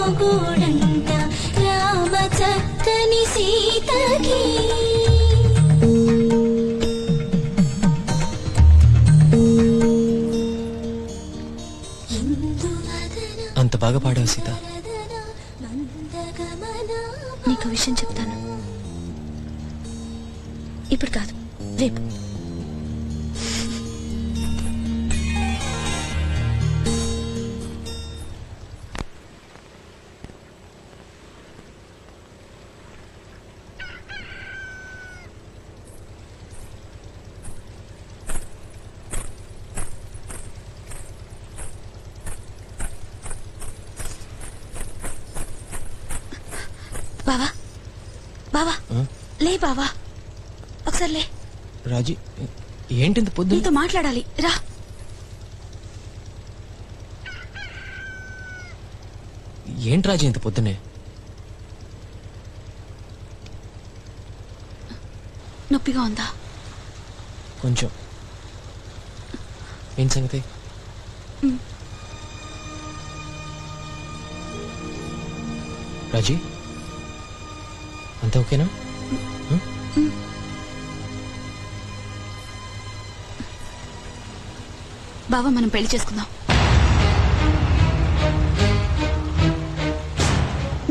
మొగుడంట రామ చక్కని సీతకి. అంత బాగా పాడావు సీత. నీకు విషయం చెప్తాను, ఇప్పుడు కాదు రేపు. బావా బావా లే బావా, ఒకసారి లే. రాజీ ఏంటి పొద్దు? నీతో మాట్లాడాలి రా. ఏంటి రాజీ ఇంత పొద్దునే? నొప్పిగా ఉందా? కొంచెం. ఏం సంగతి? రాజీ అంతా ఓకేనా? బావా మనం పెళ్లి చేసుకుందాం.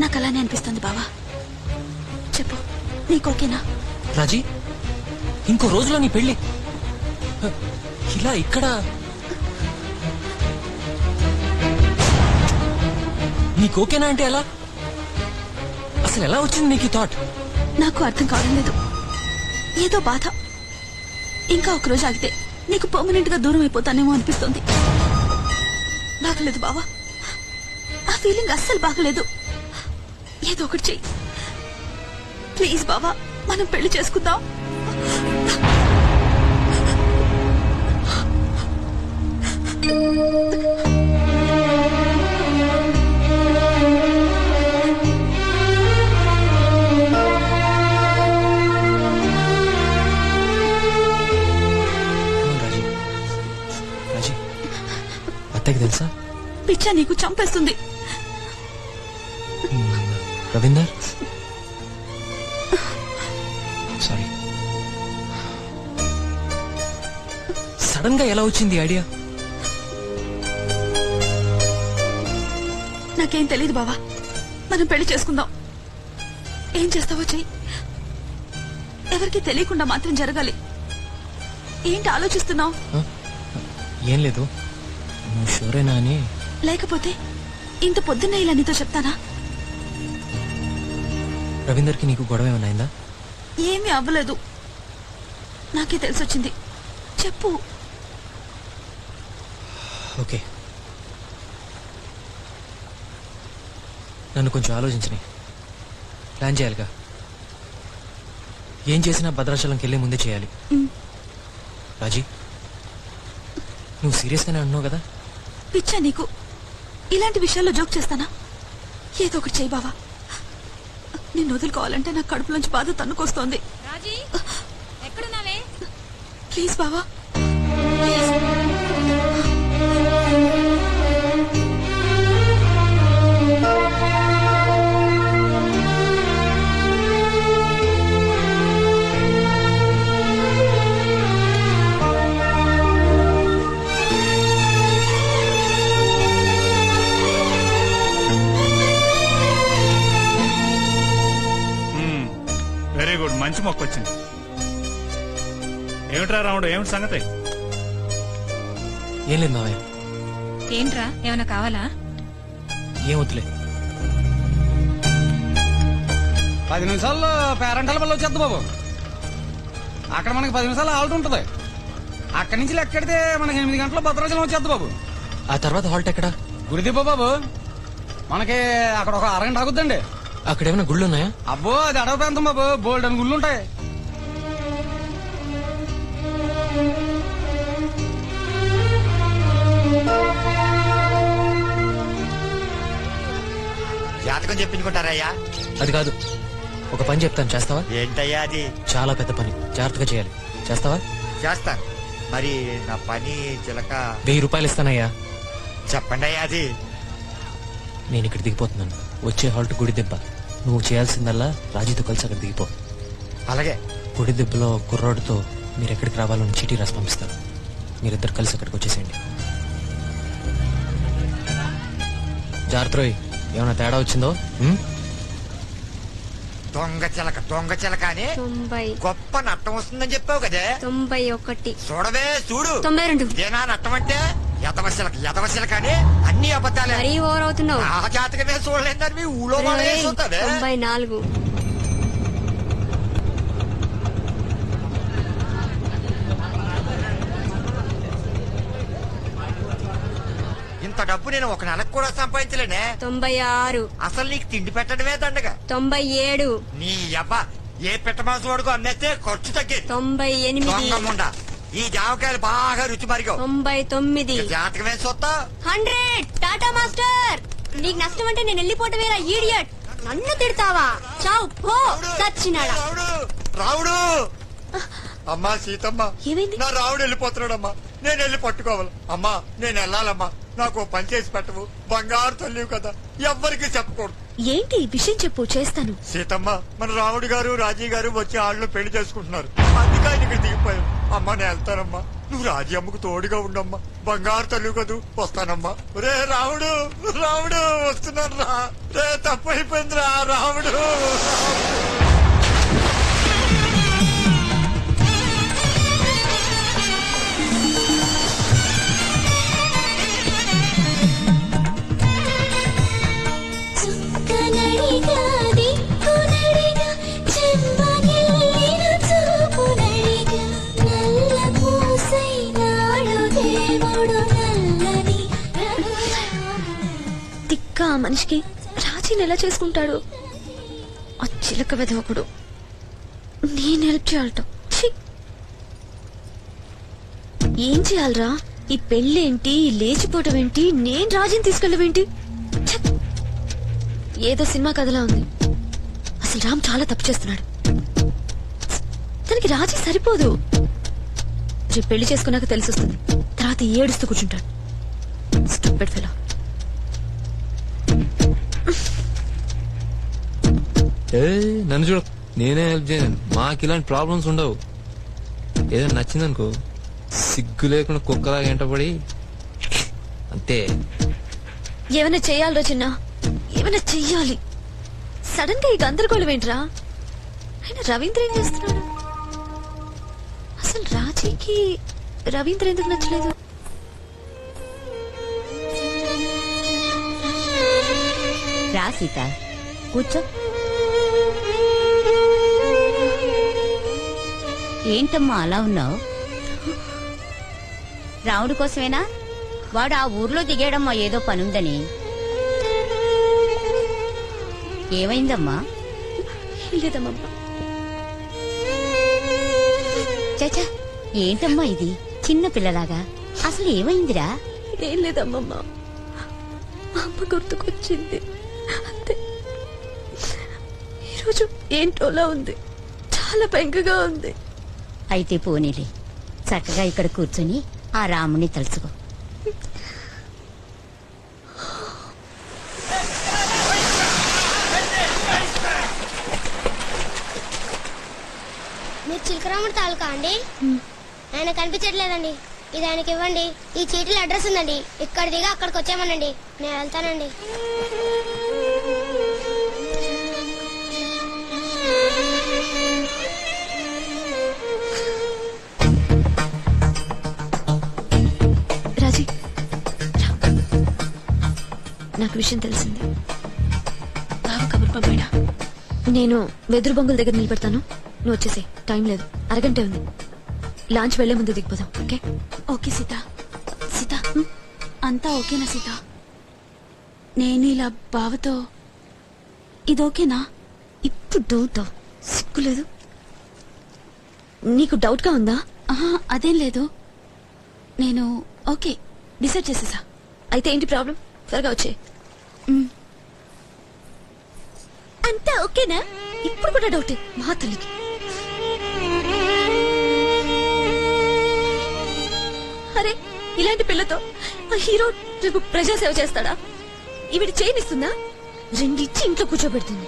నాకు అలానే అనిపిస్తుంది బావా. చెప్పు, నీకు ఓకేనా? రాజీ ఇంకో రోజులో నీ పెళ్లి ఇలా ఇక్కడ? నీకు ఓకేనా అంటే ఎలా? అసలు ఎలా వచ్చింది నీకు ఈ థాట్? నాకు అర్థం కావడం లేదు. ఏదో బాధ. ఇంకా ఒక రోజు ఆగితే నీకు పర్మనెంట్ గా దూరం అయిపోతానేమో అనిపిస్తుంది. బాగలేదు బావా, ఆ ఫీలింగ్ అస్సలు బాగలేదు. ఏదో ఒకటి చెయ్యి ప్లీజ్ బావా, మనం పెళ్లి చేసుకుందాం. అత్తకి తెలుసా? పిచ్చా నీకు చంపేస్తుంది. రవీందర్ సారీ. సడన్ గా ఎలా వచ్చింది ఐడియా? నాకేం తెలియదు బావా, మనం పెళ్లి చేసుకుందాం. ఏం చేస్తావో చెయ్యి, ఎవరికి తెలియకుండా మాత్రం జరగాలి. ఏంటి ఆలోచిస్తున్నావు? ఏం లేదు, నువ్వు షూరేనా అని. లేకపోతే ఇంత పొద్దున్నే ఇలా నీతో చెప్తానా? రవీందర్కి నీకు గొడవ ఏమైనా అయిందా? ఏమీ అవ్వలేదు, నాకే తెలిసొచ్చింది. చెప్పు. ఓకే, నన్ను కొంచెం ఆలోచించని. ప్లాన్ చేయాలిగా. ఏం చేసినా భద్రాచలంకి వెళ్ళే ముందే చేయాలి. రాజీ నువ్వు సీరియస్గానే అంటున్నావు కదా? పిచ్చా నీకు, ఇలాంటి విషయాల్లో జోక్ చేస్తానా? ఏదో ఒకటి చెయ్యి బావా. నిన్ను వదులుకోవాలంటే నాకు కడుపులోంచి బాధ తన్నుకొస్తోంది. ప్లీజ్ బావా, ప్లీజ్. వెరీ గుడ్, మంచి మొక్క వచ్చింది. ఏమిట్రా రాముడు, ఏమిటి సంగతి? ఏం లేదు మావయ్య. ఏంట్రా, ఏమైనా కావాలా? ఏం వద్దులే. 10 నిమిషాల్లో పేరెంటాల వల్ల వచ్చేద్దు బాబు. అక్కడ మనకి 10 నిమిషాలు ఆల్ట్ ఉంటుంది. అక్కడి నుంచి లెక్కెడితే మనకి 8 గంటల భద్రాచలం వచ్చేద్దు బాబు. ఆ తర్వాత హాల్ట్ ఎక్కడా? గురిదిబ్బ బాబు. మనకి అక్కడ ఒక అరగంట ఆగుద్దండి. అక్కడ ఏమైనా గుళ్ళు ఉన్నాయా? అబ్బో అది అడవి ప్రాంతం బాబు, బోల్డ్ అని గుళ్ళు ఉంటాయి. జాతకం చెప్పించుకుంటారయ్యా? అది కాదు, ఒక పని చెప్తాను, చేస్తావా? ఏంటయ్యా అది? చాలా పెద్ద పని, జాగ్రత్తగా చేయాలి. చేస్తావా? చేస్తాను. మరి నా పని చిలక 1000 రూపాయలు ఇస్తానయ్యా. చెప్పండి అయ్యా. అది నేను ఇక్కడ దిగిపోతున్నాను. వచ్చే హాల్ట్ గుడి దెబ్బ. నువ్వు చేయాల్సిందల్లా రాజీతో కలిసి అక్కడ దిగిపో. అలాగే. గుడి దెబ్బలో కుర్రాడుతో మీరు ఎక్కడికి రావాలని చీటీ రాసి పంపిస్తారు. మీరిద్దరు కలిసి అక్కడికి వచ్చేసేయండి. జాగ్రత్త రోయ్, ఏమైనా తేడా వచ్చిందో? దొంగ చిలక అని 90, గొప్ప నట్టం వస్తుందని చెప్పావు కదే. 91, చూడవే చూడు. 92. ఇదేనా నట్టం అంటే? ఎదవశిలక అని అన్ని అబద్ధాలే. మరీ ఓవర్ అవుతున్నావు. ఆ జాతకమే చూడలేదని మీ ఊళ్ళో వాళ్ళే చూస్తావే. 94. ఇంత డబ్బు నేను ఒక నెలకు కూడా సంపాదించలేనే. 96, అసలు నీకు తిండి పెట్టడమే దండగా. 97, నీ అబ్బా ఏ పెట్టమాసు వాడుకో అమ్మేస్తే ఖర్చు తగ్గేది. 98, దొంగముండా ఈ జామకాయలు బాగా రుచి మరిగావు. 99, జాతకమే చూస్తా. 100. టాటా మాస్టర్, నీకు నష్టం అంటే నేను వెళ్ళిపోవటమేరా ఈడియట్. నన్ను తిడతావా? చావు పో సచ్చినాడా. రావుడు అమ్మా సీతమ్మ, ఏమైంది? నా రావుడు వెళ్ళిపోతున్నాడమ్మా. నేను వెళ్ళి పట్టుకోవాలి. అమ్మా నేను వెళ్ళాలమ్మా. నాకు ఓ పని చేసి పెట్టవు. బంగారు తల్లివి కదా, ఎవ్వరికి చెప్పకూడదు. ఏంటి విషయం చెప్పు, చేస్తాను. సీతమ్మ, మన రాముడు గారు రాజీ గారు వచ్చి ఆళ్ళు పెళ్లి చేసుకుంటున్నారు. అందుకే ఆయన ఇక్కడ దిగిపోయావు. అమ్మా నేను వెళ్తానమ్మా. నువ్వు రాజీ అమ్మకు తోడుగా ఉండమ్మా. బంగారు తల్లి కదూ. వస్తానమ్మా. రే రాముడు వస్తున్నాను రా. రే తప్పైపోయింది రా రాముడు. చుక్కనడిగా దిక్కునడిగా చెమ్మగిల్లిన చూపునడిగా నల్ల పూసైనాడు దేవుడు నల్లని తిక్క ఆ మనిషికి రాజీని ఎలా చేసుకుంటాడు? ఆ చిలక వెదవకుడు. నేను హెల్ప్ చేయాలట. ఛీ! ఏం చేయాలరా? ఈ పెళ్ళేంటి, ఈ లేచిపోవటం ఏంటి, నేను రాజీని తీసుకెళ్ళవేంటి? ఛ! ఏదో సినిమా కథలా ఉంది. అసలు రామ్ చాలా తప్పు చేస్తున్నాడు. తనకి రాజీ సరిపోదు. రేపు పెళ్లి చేసుకున్నాక తెలిసొస్తుంది. తర్వాత ఏడుస్తూ కూర్చుంటాడు. Stupid fellow. నన్ను చూడ, నేనే హెల్ప్ చేయను. మాకు ఇలాంటి ప్రాబ్లమ్స్ ఉండవు. ఏదైనా నచ్చిందనుకో సిగ్గు లేకుండా కుక్కలాగా ఎంటపడి అంతే. ఏమైనా చెయ్యాలరా చిన్న, ఏమైనా చెయ్యాలి. సడన్ గా ఈ గందరగోళం ఏంట్రా? ఆయన రవీంద్ర ఏం చేస్తున్నాడు? అసలు రాజీకి రవీంద్ర ఎందుకు నచ్చలేదు? రా సీత, కూర్చో. ఏంటమ్మా అలా ఉన్నావు? రాముడి కోసమేనా? వాడు ఆ ఊర్లో దిగాడమ్మా, ఏదో పనుందని. ఏమైందమ్మా? లేదమ్మా. చచా, ఏంటమ్మా ఇది చిన్న పిల్లలాగా? అసలు ఏమైందిరా? ఏం లేదమ్మమ్మ, అమ్మ గుర్తుకొచ్చింది అంతే. ఈరోజు ఏంటోలా ఉంది, చాలా బెంగగా ఉంది. అయితే పోనీలే, చక్కగా ఇక్కడ కూర్చొని ఆ రాముని తలుచుకో. మీరు చిలకరాముడి తాలూకా అండి? ఆయన కనిపించట్లేదండి. ఇది ఆయనకి ఇవ్వండి. ఈ చీటీలో అడ్రస్ ఉందండి. ఇక్కడ దిగా అక్కడికి వచ్చామనండి. నేను వెళ్తానండి. రాజీ, నాకు విషయం తెలిసింది. బావ కబురు పంపాడా? నేను వెదురు బొంగుల దగ్గర నిలబెడతాను, నువ్వు వచ్చేసే. టైం లేదు, అరగంటే ఉంది. లాంచ్ వెళ్లే ముందు దిగిపోదాం. ఓకే? ఓకే సీత. సీత, అంతా ఓకేనా సీత? నేను ఇలా బావతో ఇది ఓకేనా? ఇప్పుడు డౌట్ సిగ్గులేదు నీకు? డౌట్ గా ఉందా? ఆహా, అదేం లేదు. నేను ఓకే డిసైడ్ చేసేసా. అయితే ఏంటి ప్రాబ్లం? త్వరగా వచ్చే. అంతా ఓకేనా? ఇప్పుడు కూడా డౌటే మా తల్లికి. అరే, ఇలాంటి పిల్లతో ఆ హీరో రేపు ప్రజాసేవ చేస్తాడా? ఈవిడ చేయనిస్తుందా? రెండిచ్చి ఇంట్లో కూర్చోబెడుతుంది.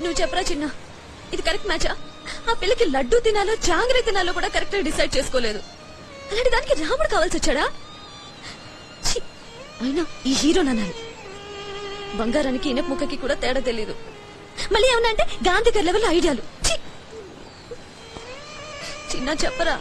నువ్వు చెప్పరా చిన్న, ఇది కరెక్ట్ మ్యాచా? ఆ పిల్లకి లడ్డూ తినాలో జాంగ్రీ తినాలో కూడా కరెక్ట్ గా డిసైడ్ చేసుకోలేదు. అలాంటి దానికి రాముడు కావాల్సి వచ్చాడా? ఛీ, అయినా ఈ హీరో అన్నారు. బంగారానికి ఇనప ముక్కకి కూడా తేడా తెలీదు. మళ్ళీ ఏమన్నా అంటే గాంధీ గారి లెవెల్ ఐడియాలు. ఛీ! చిన్న చెప్పరా.